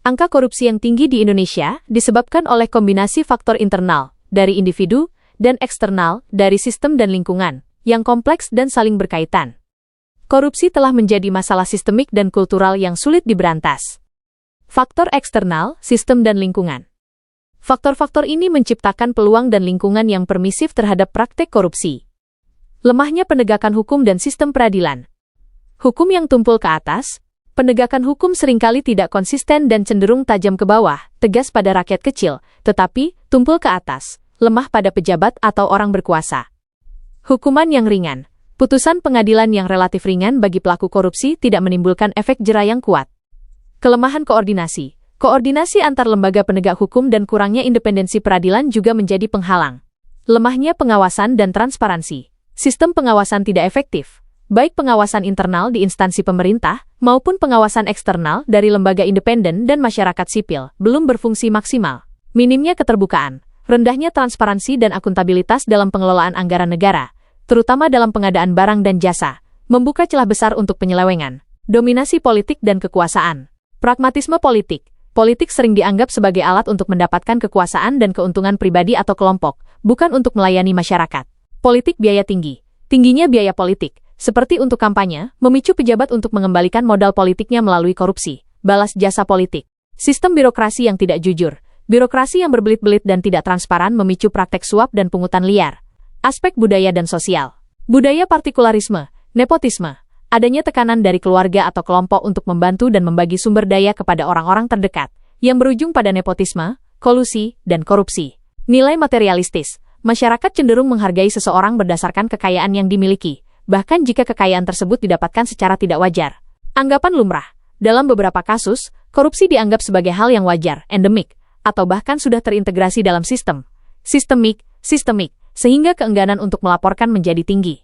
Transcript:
Angka korupsi yang tinggi di Indonesia disebabkan oleh kombinasi faktor internal dari individu dan eksternal dari sistem dan lingkungan yang kompleks dan saling berkaitan. Korupsi telah menjadi masalah sistemik dan kultural yang sulit diberantas. Faktor eksternal, sistem dan lingkungan. Faktor-faktor ini menciptakan peluang dan lingkungan yang permisif terhadap praktek korupsi. Lemahnya penegakan hukum dan sistem peradilan. Hukum yang tumpul ke atas. Penegakan hukum seringkali tidak konsisten dan cenderung tajam ke bawah, tegas pada rakyat kecil, tetapi tumpul ke atas, lemah pada pejabat atau orang berkuasa. Hukuman yang ringan. Putusan pengadilan yang relatif ringan bagi pelaku korupsi tidak menimbulkan efek jera yang kuat. Kelemahan koordinasi. Koordinasi antar lembaga penegak hukum dan kurangnya independensi peradilan juga menjadi penghalang. Lemahnya pengawasan dan transparansi. Sistem pengawasan tidak efektif. Baik pengawasan internal di instansi pemerintah maupun pengawasan eksternal dari lembaga independen dan masyarakat sipil belum berfungsi maksimal. Minimnya keterbukaan, rendahnya transparansi dan akuntabilitas dalam pengelolaan anggaran negara, terutama dalam pengadaan barang dan jasa, membuka celah besar untuk penyelewengan. Dominasi politik dan kekuasaan. Pragmatisme politik. Politik sering dianggap sebagai alat untuk mendapatkan kekuasaan dan keuntungan pribadi atau kelompok, bukan untuk melayani masyarakat. Politik biaya tinggi. Tingginya biaya politik, seperti untuk kampanye, memicu pejabat untuk mengembalikan modal politiknya melalui korupsi, balas jasa politik. Sistem birokrasi yang tidak jujur. Birokrasi yang berbelit-belit dan tidak transparan memicu praktek suap dan pungutan liar. Aspek budaya dan sosial. Budaya partikularisme, nepotisme. Adanya tekanan dari keluarga atau kelompok untuk membantu dan membagi sumber daya kepada orang-orang terdekat, yang berujung pada nepotisme, kolusi, dan korupsi. Nilai materialistis. Masyarakat cenderung menghargai seseorang berdasarkan kekayaan yang dimiliki, bahkan jika kekayaan tersebut didapatkan secara tidak wajar. Anggapan lumrah. Dalam beberapa kasus, korupsi dianggap sebagai hal yang wajar, endemik, atau bahkan sudah terintegrasi dalam sistem. Sistemik, sehingga keengganan untuk melaporkan menjadi tinggi.